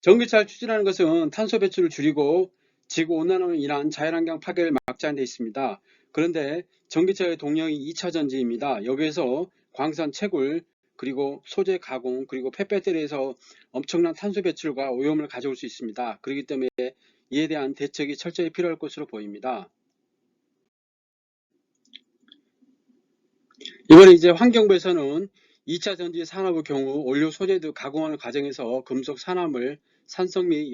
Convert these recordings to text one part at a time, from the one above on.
전기차를 추진하는 것은 탄소 배출을 줄이고 지구온난화로 인한 자연환경 파괴를 막자는 데 있습니다. 그런데 전기차의 동력이 2차 전지입니다. 여기에서 광산 채굴, 그리고 소재 가공, 그리고 폐배터리에서 엄청난 탄소 배출과 오염을 가져올 수 있습니다. 그렇기 때문에 이에 대한 대책이 철저히 필요할 것으로 보입니다. 이번에 이제 환경부에서는 2차 전지 산업의 경우 원료 소재 등 가공하는 과정에서 금속 산화물, 산성 및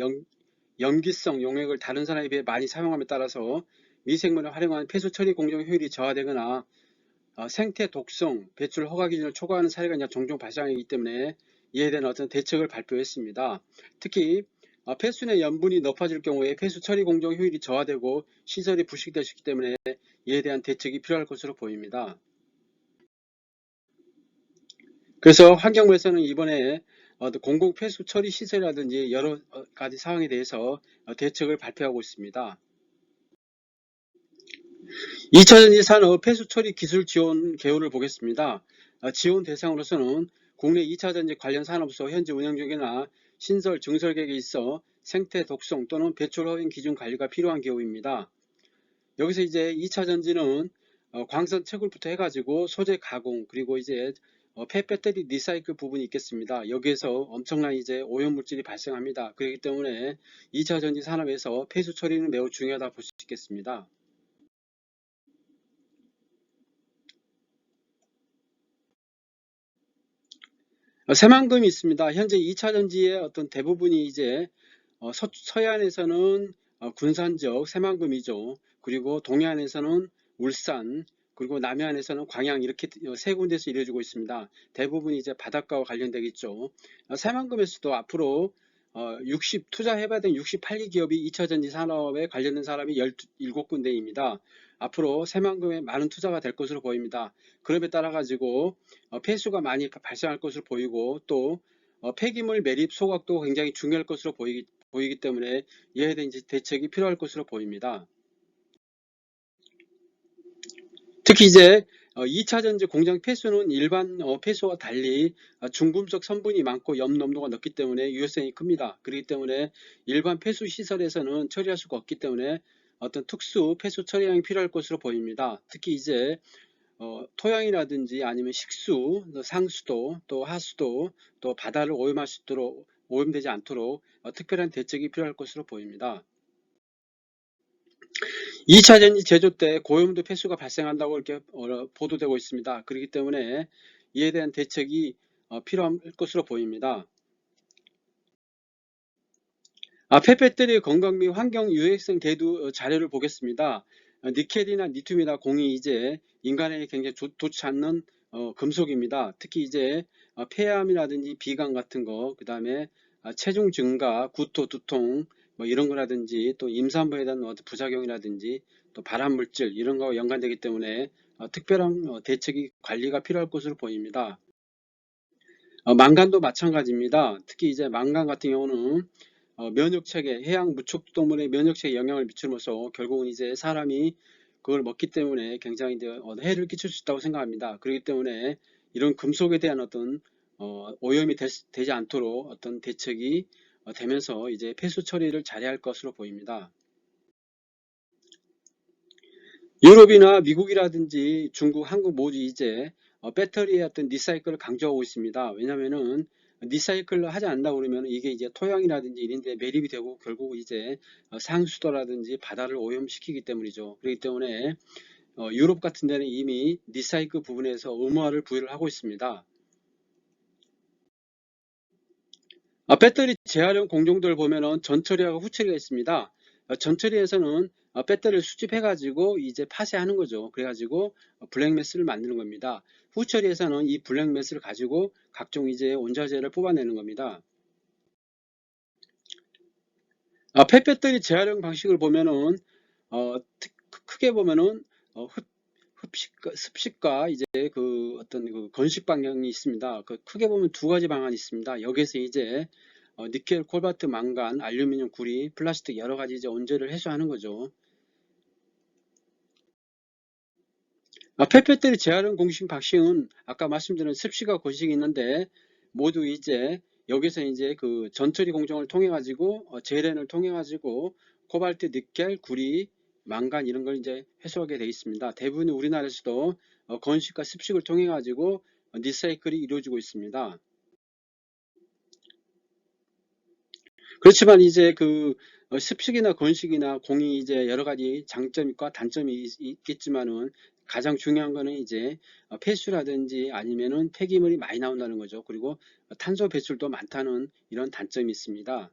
염기성 용액을 다른 산업에 비해 많이 사용함에 따라서 미생물을 활용한 폐수 처리 공정 효율이 저하되거나 생태 독성 배출 허가 기준을 초과하는 사례가 이제 종종 발생하기 때문에 이에 대한 어떤 대책을 발표했습니다. 특히 폐수 내 염분이 높아질 경우에 폐수 처리 공정 효율이 저하되고 시설이 부식될 수 있기 때문에 이에 대한 대책이 필요할 것으로 보입니다. 그래서 환경부에서는 이번에 공공 폐수 처리 시설이라든지 여러 가지 사항에 대해서 대책을 발표하고 있습니다. 2차전지 산업 폐수 처리 기술 지원 개요를 보겠습니다. 지원 대상으로서는 국내 2차전지 관련 산업소 현재 운영 중이나 신설, 증설 계획에 있어 생태 독성 또는 배출 허용 기준 관리가 필요한 경우입니다. 여기서 이제 2차전지는 광선 채굴부터 해가지고 소재 가공, 그리고 이제 폐배터리 리사이클 부분이 있겠습니다. 여기에서 엄청난 이제 오염물질이 발생합니다. 그렇기 때문에 2차전지 산업에서 폐수 처리는 매우 중요하다 볼 수 있겠습니다. 새만금이 있습니다. 현재 2차전지의 어떤 대부분이 이제 서해안에서는 군산적 새만금이죠. 그리고 동해안에서는 울산, 그리고 남해안에서는 광양, 이렇게 세 군데에서 이루어지고 있습니다. 대부분이 이제 바닷가와 관련되겠죠. 새만금에서도 앞으로 투자해봐야 되는 68개 기업이 2차전지 산업에 관련된 사람이 17군데입니다. 앞으로 새만금에 많은 투자가 될 것으로 보입니다. 그럼에 따라 가지고 폐수가 많이 발생할 것으로 보이고, 또 폐기물 매립 소각도 굉장히 중요할 것으로 보이기 때문에 이에 대한 대책이 필요할 것으로 보입니다. 특히 이제 2차전지 공장 폐수는 일반 폐수와 달리 중금속 성분이 많고 염 농도가 높기 때문에 유해성이 큽니다. 그렇기 때문에 일반 폐수 시설에서는 처리할 수가 없기 때문에 어떤 특수 폐수 처리량이 필요할 것으로 보입니다. 특히 이제 토양이라든지 아니면 식수, 상수도, 또 하수도, 또 바다를 오염할 수 있도록, 오염되지 않도록 특별한 대책이 필요할 것으로 보입니다. 2차 전지 제조 때 고염도 폐수가 발생한다고 이렇게 보도되고 있습니다. 그렇기 때문에 이에 대한 대책이 필요할 것으로 보입니다. 폐배터리의 건강 및 환경 유해성 대두 자료를 보겠습니다. 니켈이나 리튬이나 공이 이제 인간에게 굉장히 좋지 않는 금속입니다. 특히 이제 폐암이라든지 비강 같은 거, 그 다음에 체중 증가, 구토, 두통 뭐 이런 거라든지, 또 임산부에 대한 부작용이라든지, 또 발암물질 이런 거와 연관되기 때문에 특별한 대책이 관리가 필요할 것으로 보입니다. 망간도 마찬가지입니다. 특히 이제 망간 같은 경우는 면역체계, 해양 무축동물의 면역체계에 영향을 미치면서 결국은 이제 사람이 그걸 먹기 때문에 굉장히 이제 해를 끼칠 수 있다고 생각합니다. 그렇기 때문에 이런 금속에 대한 어떤 오염이 되지 않도록 어떤 대책이 되면서 이제 폐수 처리를 잘해야 할 것으로 보입니다. 유럽이나 미국이라든지 중국, 한국 모두 이제 배터리의 어떤 리사이클을 강조하고 있습니다. 왜냐면은 리사이클을 하지 않는다 그러면 이게 이제 토양이라든지 이런 데 매립이 되고 결국 이제 상수도라든지 바다를 오염시키기 때문이죠. 그렇기 때문에 유럽 같은 데는 이미 리사이클 부분에서 의무화를 부여를 하고 있습니다. 배터리 재활용 공정도를 보면은 전처리하고 후처리가 있습니다. 전처리에서는 배터리를 수집해가지고 이제 파쇄하는 거죠. 그래가지고 블랙매스를 만드는 겁니다. 후처리에서는 이 블랙매스를 가지고 각종 이제 원자재를 뽑아내는 겁니다. 폐배터리 재활용 방식을 보면은 크게 보면은 습식과 이제 그 어떤 그 건식 방향이 있습니다. 크게 보면 두 가지 방안이 있습니다. 여기서 이제 니켈, 콜바트, 망간, 알루미늄, 구리, 플라스틱 여러 가지 이제 원재를 해소하는 거죠. 폐배터리 재활용 공식 방식은 아까 말씀드린 습식과 건식이 있는데 모두 이제 여기서 이제 그 전처리 공정을 통해 가지고 제렌을 통해 가지고 코발트, 니켈, 구리, 망간 이런 걸 이제 회수하게 되어 있습니다. 대부분 우리나라에서도 건식과 습식을 통해 가지고 리사이클이 이루어지고 있습니다. 그렇지만 이제 그 습식이나 건식이나 공이 이제 여러 가지 장점과 단점이 있겠지만은 가장 중요한 거는 이제 폐수라든지 아니면은 폐기물이 많이 나온다는 거죠. 그리고 탄소 배출도 많다는 이런 단점이 있습니다.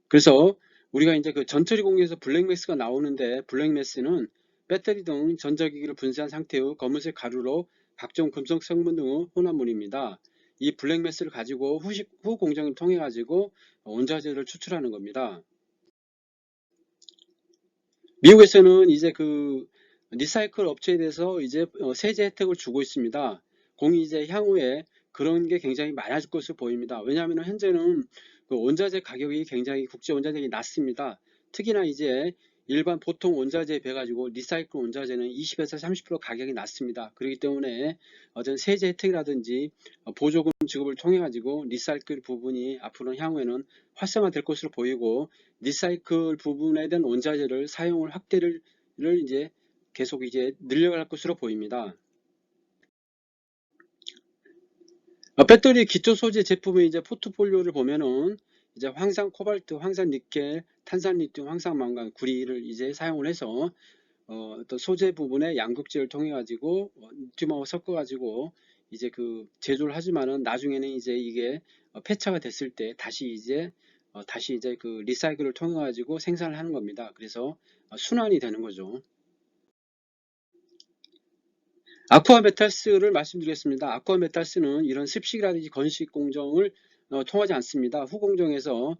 그래서 우리가 이제 그 전처리 공유에서 블랙매스가 나오는데, 블랙매스는 배터리 등 전자기기를 분쇄한 상태의 검은색 가루로 각종 금속 성분 등의 혼합물입니다. 이 블랙매스를 가지고 후 공정을 통해 가지고 원자재를 추출하는 겁니다. 미국에서는 이제 그 리사이클 업체에 대해서 이제 세제 혜택을 주고 있습니다. 공이 이제 향후에 그런 게 굉장히 많아질 것으로 보입니다. 왜냐하면 현재는 그 원자재 가격이 굉장히 국제 원자재가 낮습니다. 특히나 이제 일반 보통 원자재에 비해 가지고 리사이클 원자재는 20에서 30% 가격이 낮습니다. 그렇기 때문에 어떤 세제 혜택이라든지 보조금 지급을 통해 가지고 리사이클 부분이 앞으로는 향후에는 활성화될 것으로 보이고, 리사이클 부분에 대한 원자재를 사용을 확대를 이제 계속 이제 늘려갈 것으로 보입니다. 배터리 기초 소재 제품의 이제 포트폴리오를 보면은 이제 황산 코발트, 황산 니켈, 탄산 리튬, 황산 망간, 구리를 이제 사용을 해서 어떤 소재 부분에 양극재를 통해 가지고 리튬하고 섞어 가지고 이제 그 제조를 하지만은 나중에는 이제 이게 폐차가 됐을 때 다시 이제 그 리사이클을 통해 가지고 생산을 하는 겁니다. 그래서 순환이 되는 거죠. 아쿠아 메탈스를 말씀드리겠습니다. 아쿠아 메탈스는 이런 습식이라든지 건식 공정을 통하지 않습니다. 후공정에서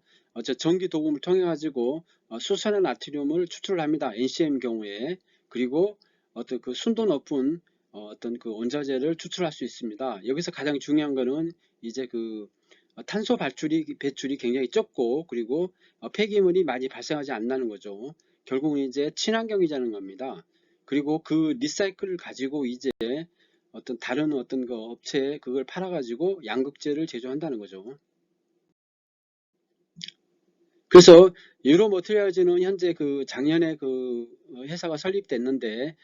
전기 도금을 통해 가지고 수산화 나트륨을 추출을 합니다. NCM 경우에. 그리고 어떤 그 순도 높은 어떤 그 원자재를 추출할 수 있습니다. 여기서 가장 중요한 거는 이제 그 탄소 배출이 굉장히 적고, 그리고 폐기물이 많이 발생하지 않는 거죠. 결국은 이제 친환경이라는 겁니다. 그리고 그 리사이클을 가지고 이제 어떤 다른 어떤 그 업체에 그걸 팔아가지고 양극재를 제조한다는 거죠. 그래서 유로 머티리얼즈는 현재 그 작년에 그 회사가 설립됐는데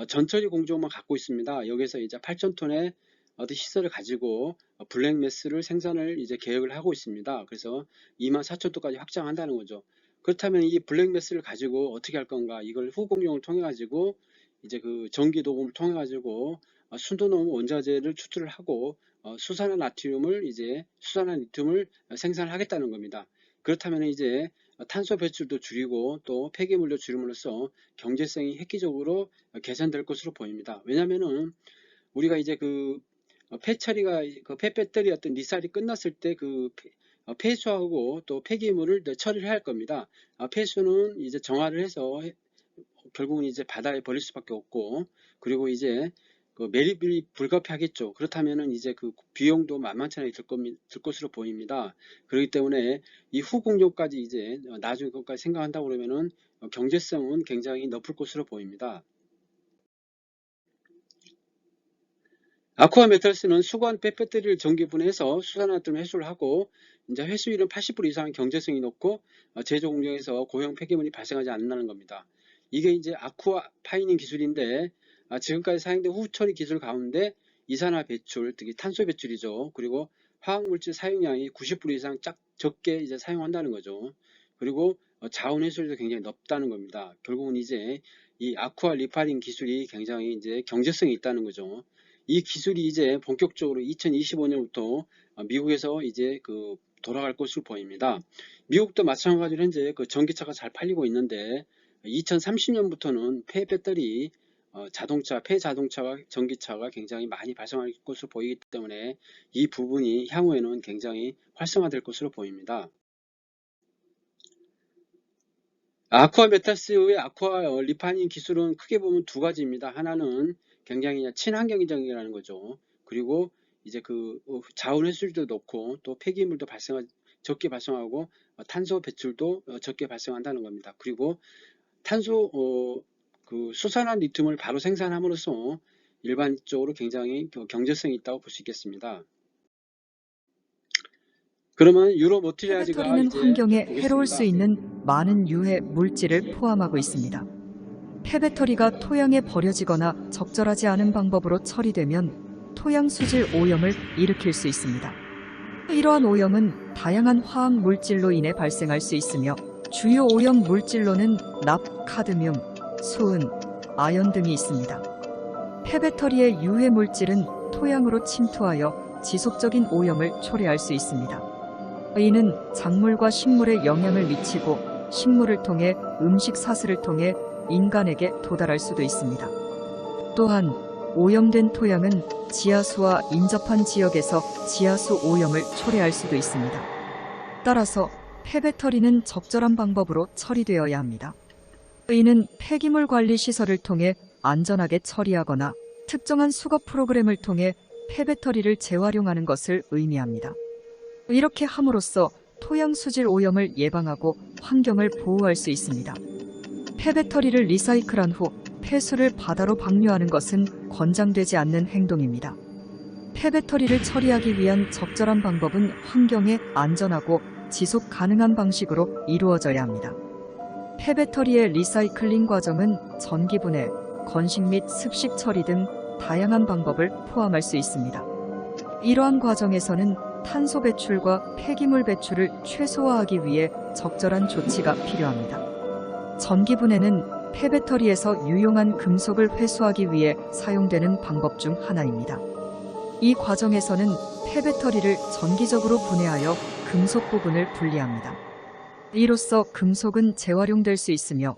전처리 공정만 갖고 있습니다. 여기서 이제 8,000톤의 어떤 시설을 가지고 블랙매스를 생산을 이제 계획을 하고 있습니다. 그래서 24,000톤까지 확장한다는 거죠. 그렇다면 이 블랙매스를 가지고 어떻게 할 건가? 이걸 후공정을 통해 가지고 이제 그 전기 도금을 통해 가지고 순도濃원자재를 추출을 하고 수산화 리튬을 생산을 하겠다는 겁니다. 그렇다면 이제 탄소 배출도 줄이고 또 폐기물도 줄임으로써 경제성이 획기적으로 개선될 것으로 보입니다. 왜냐하면은 우리가 이제 그 폐처리가 그 폐배터리 어떤 리사이클이 끝났을 때 그 폐수하고 또 폐기물을 처리를 해야 할 겁니다. 폐수는 이제 정화를 해서 결국은 이제 바다에 버릴 수밖에 없고, 그리고 이제 그 매립이 불가피하겠죠. 그렇다면은 이제 그 비용도 만만치 않게 들 것으로 보입니다. 그렇기 때문에 이 후공정까지 이제 나중에 그것까지 생각한다고 그러면은 경제성은 굉장히 높을 것으로 보입니다. 아쿠아 메탈스는 수거한 폐배터리를 전기분해해서 수산화탄 회수를 하고, 이제 회수율은 80% 이상 경제성이 높고 제조 공정에서 고형 폐기물이 발생하지 않는다는 겁니다. 이게 이제 아쿠아 파이닝 기술인데, 지금까지 사용된 후처리 기술 가운데 이산화 배출, 특히 탄소 배출이죠. 그리고 화학물질 사용량이 90% 이상 적게 이제 사용한다는 거죠. 그리고 자원 회수율도 굉장히 높다는 겁니다. 결국은 이제 이 아쿠아 리파링 기술이 굉장히 이제 경제성이 있다는 거죠. 이 기술이 이제 본격적으로 2025년부터 미국에서 이제 그 돌아갈 것으로 보입니다. 미국도 마찬가지로 현재 그 전기차가 잘 팔리고 있는데 2030년부터는 폐배터리 폐자동차가 전기차가 굉장히 많이 발생할 것으로 보이기 때문에 이 부분이 향후에는 굉장히 활성화될 것으로 보입니다. 아쿠아 메타스의 아쿠아 리파이닝 기술은 크게 보면 두 가지입니다. 하나는 굉장히 친환경적이라는 거죠. 그리고 이제 그 자원 회수율도 높고 또 폐기물도 적게 발생하고 탄소 배출도 적게 발생한다는 겁니다. 그리고 탄소 그 수산화 리튬을 바로 생산함으로써 일반적으로 굉장히 경제성이 있다고 볼 수 있겠습니다. 그러면 유로 모티리아즈가 페베토리는 이제 환경에 좀 해로울 수 보겠습니다. 있는 많은 유해 물질을 포함하고 있습니다. 페베토리가 토양에 버려지거나 적절하지 않은 방법으로 처리되면 토양 수질 오염을 일으킬 수 있습니다. 이러한 오염은 다양한 화학 물질로 인해 발생할 수 있으며 주요 오염 물질로는 납, 카드뮴, 수은, 아연 등이 있습니다. 페베토리의 유해 물질은 토양으로 침투하여 지속적인 오염을 초래할 수 있습니다. 이는 작물과 식물에 영향을 미치고 식물을 통해 음식 사슬을 통해 인간에게 도달할 수도 있습니다. 또한 오염된 토양은 지하수와 인접한 지역에서 지하수 오염을 초래할 수도 있습니다. 따라서 페베토리는 적절한 방법으로 처리되어야 합니다. 이는 폐기물 관리 시설을 통해 안전하게 처리하거나 특정한 수거 프로그램을 통해 페베토리를 재활용하는 것을 의미합니다. 이렇게 함으로써 토양 수질 오염을 예방하고 환경을 보호할 수 있습니다. 페베토리를 리사이클한 후 폐수를 바다로 방류하는 것은 권장되지 않는 행동입니다. 페베토리를 처리하기 위한 적절한 방법은 환경에 안전하고 지속 가능한 방식으로 이루어져야 합니다. 페베토리의 리사이클링 과정은 전기분해, 건식 및 습식 처리 등 다양한 방법을 포함할 수 있습니다. 이러한 과정에서는 탄소 배출과 폐기물 배출을 최소화하기 위해 적절한 조치가 필요합니다. 전기분해는 페베토리에서 유용한 금속을 회수하기 위해 사용되는 방법 중 하나입니다. 이 과정에서는 페베토리를 전기적으로 분해하여 금속 부분을 분리합니다. 이로써 금속은 재활용될 수 있으며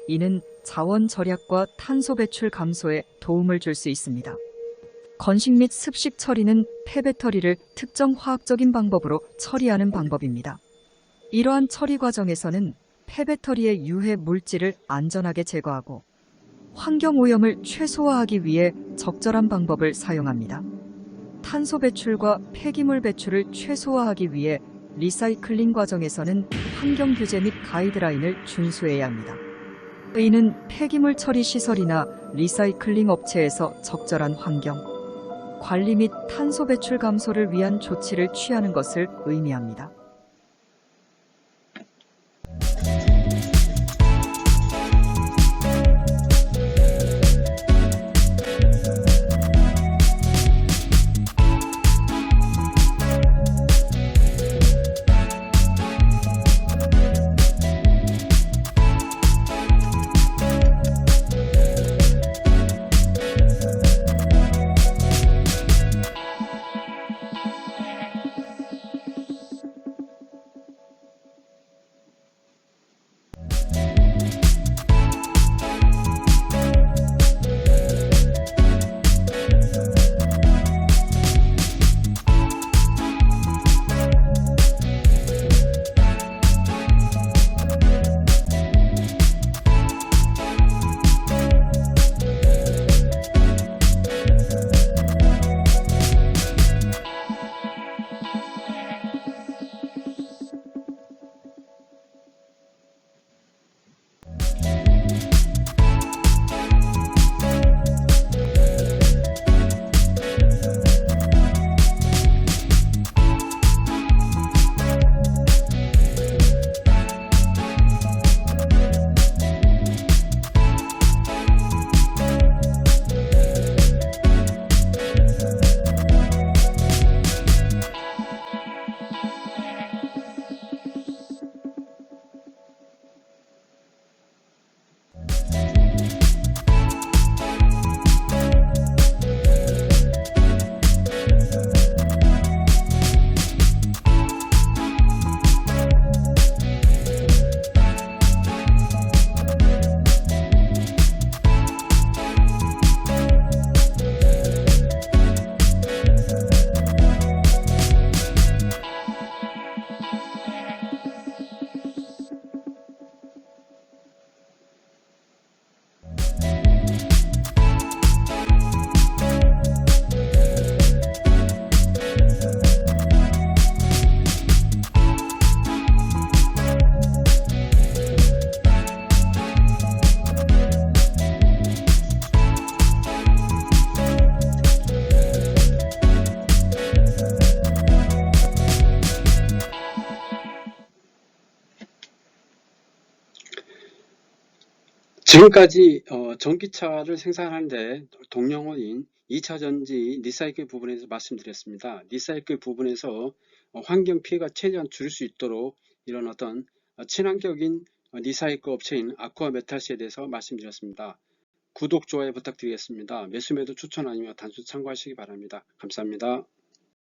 이는 자원 절약과 탄소 배출 감소에 도움을 줄 수 있습니다. 건식 및 습식 처리는 페베토리를 특정 화학적인 방법으로 처리하는 방법입니다. 이러한 처리 과정에서는 페베토리의 유해 물질을 안전하게 제거하고 환경 오염을 최소화하기 위해 적절한 방법을 사용합니다. 탄소 배출과 폐기물 배출을 최소화하기 위해 리사이클링 과정에서는 환경 규제 및 가이드라인을 준수해야 합니다. 이는 폐기물 처리 시설이나 리사이클링 업체에서 적절한 환경, 관리 및 탄소 배출 감소를 위한 조치를 취하는 것을 의미합니다. 지금까지 전기차를 생산하는데 동력원인 2차 전지 리사이클 부분에서 말씀드렸습니다. 리사이클 부분에서 환경 피해가 최대한 줄일 수 있도록 이런 어떤 친환경인 리사이클 업체인 아쿠아메탈스에 대해서 말씀드렸습니다. 구독, 좋아요 부탁드리겠습니다. 매수매도 추천 아니면 단순 참고하시기 바랍니다. 감사합니다.